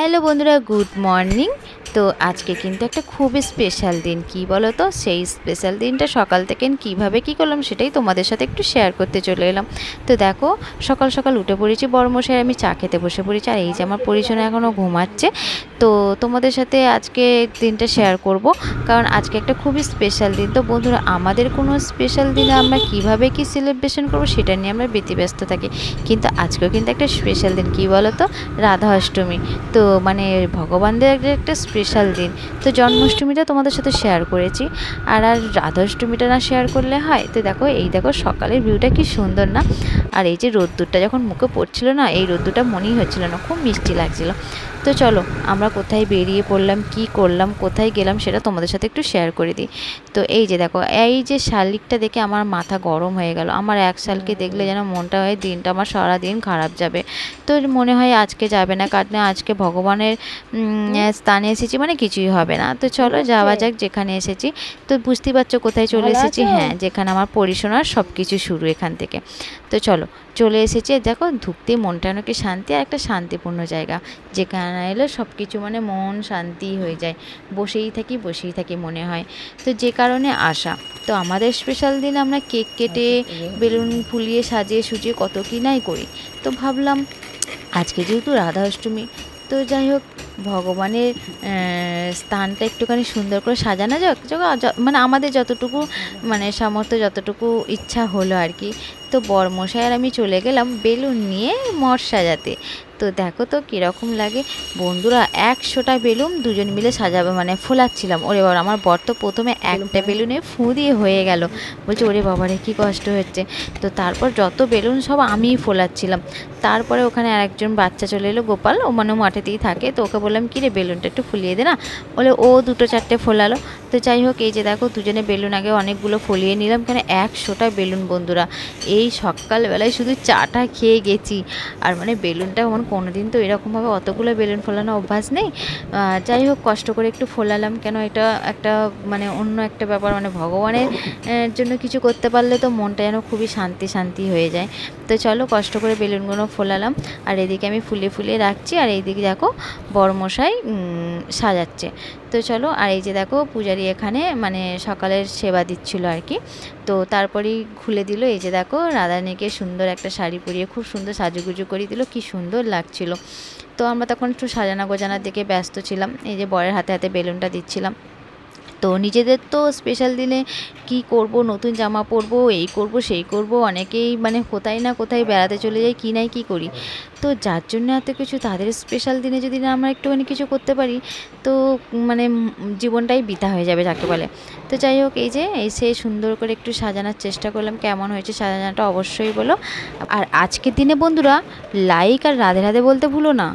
Hello বন্ধুরা, good morning. তো আজকে কিন্তু একটা খুবই স্পেশাল দিন। কি বলো তো, সেই স্পেশাল দিনটা সকাল থেকে কিভাবে কি করলাম সেটাই তোমাদের সাথে একটু শেয়ার করতে চলে এলাম। তো দেখো, সকাল সকাল উঠে পড়েছি, বড়মশাই আমি চা খেতে বসে পড়েছি, আর এই যে আমার পরিজনে এখনও ঘুমাচ্ছে। তো তোমাদের সাথে আজকে দিনটা শেয়ার করব, কারণ আজকে একটা খুবই স্পেশাল দিন। তো বন্ধুরা, আমাদের কোনো স্পেশাল দিনে আমরা কিভাবে কি সেলিব্রেশন করব সেটা নিয়ে আমরা ব্যতিব্যস্ত থাকি, কিন্তু আজকেও কিন্তু একটা স্পেশাল দিন। কি বলো তো, রাধা অষ্টমী। তো মানে ভগবানদের একটা স্পেশাল দিন। তো জন্মাষ্টমীটা তোমাদের সাথে শেয়ার করেছি, আর রাধা অষ্টমীটা না শেয়ার করলে হয়? তো দেখো, এই দেখো সকালের ভিউটা কি সুন্দর না? আর এই যে রোদ্দুরটা যখন মুখে পড়ছিল না, এই রোদ্দুরটা মনেই হচ্ছিল না, খুব মিষ্টি লাগছিল। তো চলো, আমরা কোথায় বেরিয়ে পড়লাম, কি করলাম, কোথায় গেলাম সেটা তোমাদের সাথে একটু শেয়ার করে দিই। তো এই যে দেখো, এই যে শালিকটা দেখে আমার মাথা গরম হয়ে গেল। আমার এক শালকে দেখলে যেন মনটা হয় দিনটা আমার সারাদিন খারাপ যাবে। তো মনে হয় আজকে যাবে না, কারণ আজকে ভগবানের স্থানে এসেছি, মানে কিছুই হবে না। তো চলো যাওয়া যাক যেখানে এসেছি। তো বুঝতেই পারছো কোথায় চলে এসেছি। হ্যাঁ, যেখানে আমার পরিশোনার সব কিছু শুরু এখান থেকে। তো চলো চলে এসেছি। দেখো, ঢুকতেই মনটা অনেক শান্তি, আর একটা শান্তিপূর্ণ জায়গা, যেখানে এলে সব কিছু মানে মন শান্তি হয়ে যায়। বসেই থাকি মনে হয়। তো যে কারণে আসা। তো আমাদের স্পেশাল দিন আমরা কেক কেটে বেলুন ফুলিয়ে সাজিয়ে সুজিয়ে কত কি নাই করি। তো ভাবলাম আজকে যেহেতু রাধা অষ্টমী, তো যাই হোক ভগবানের স্থানটা একটুখানি সুন্দর করে সাজানো যাক, মানে আমাদের যতটুকু মানে সামর্থ্য, যতটুকু ইচ্ছা হলো আর কি। তো বরমশাই আর আমি চলে গেলাম বেলুন নিয়ে মঠ সাজাতে। তো দেখো তো কীরকম লাগে বন্ধুরা, 100টা বেলুন দুজন মিলে সাজাবে, মানে ফোলাচ্ছিলাম। ওরে বাবা, আমার বর তো প্রথমে একটা বেলুনে ফু দিয়ে হয়ে গেল, বলছে ওরে বাবারে কী কষ্ট হচ্ছে। তো তারপর যত বেলুন সব আমিই ফোলাচ্ছিলাম। তারপরে ওখানে আরেকজন বাচ্চা চলে এলো, গোপাল, ও মানে মাঠেতেই থাকে। তো ওকে বললাম, কী রে বেলুনটা একটু ফুলিয়ে দে না। বলে ও 2-4টে ফোলালো। তো যাই হোক, এই যে দেখো দুজনে বেলুন আগে অনেকগুলো ফলিয়ে নিলাম, কেন 100টা বেলুন বন্ধুরা। এই সকালবেলায় শুধু চাটা খেয়ে গেছি, আর মানে বেলুনটা আমার কোনোদিন তো এরকমভাবে অতগুলো বেলুন ফোলানো অভ্যাস নেই। যাই হোক, কষ্ট করে একটু ফোলালাম, কেন এটা একটা মানে অন্য একটা ব্যাপার, মানে ভগবানের জন্য কিছু করতে পারলে তো মনটা যেন খুবই শান্তি শান্তি হয়ে যায়। তো চলো কষ্ট করে বেলুনগুলো ফোলালাম, আর এদিকে আমি ফুলিয়ে ফুলিয়ে রাখছি, আর এইদিকে দেখো বড়মশাই সাজাচ্ছে। তো চলো, আর এই যে দেখো পূজারি এখানে মানে সকালের সেবা দিচ্ছিল আর কি। তো তারপরেই খুলে দিল, এই যে দেখো রাধারানীকে সুন্দর একটা শাড়ি পরিয়ে খুব সুন্দর সাজুগুজু করে দিল, কি সুন্দর লাগছিল। তো আমরা তখন একটু সাজানো গোজানোর দিকে ব্যস্ত ছিলাম, এই যে বরের হাতে হাতে বেলুনটা দিচ্ছিলাম। তো নিজেদের তো স্পেশাল দিনে কি করব, নতুন জামা পরবো, এই করব সেই করব, অনেকেই মানে কোথায় না কোথায় বেড়াতে চলে যায়, কি নাই কি করি। তো যার জন্য এত কিছু, তাদের স্পেশাল দিনে যদি না আমরা একটুখানি কিছু করতে পারি, তো মানে জীবনটাই বৃথা হয়ে যাবে যাকে বলে। তো যাই হোক, এই যে এসে সুন্দর করে একটু সাজানোর চেষ্টা করলাম। কেমন হয়েছে সাজানোটা অবশ্যই বলো। আর আজকের দিনে বন্ধুরা লাইক আর রাধে রাধে বলতে ভুলো না।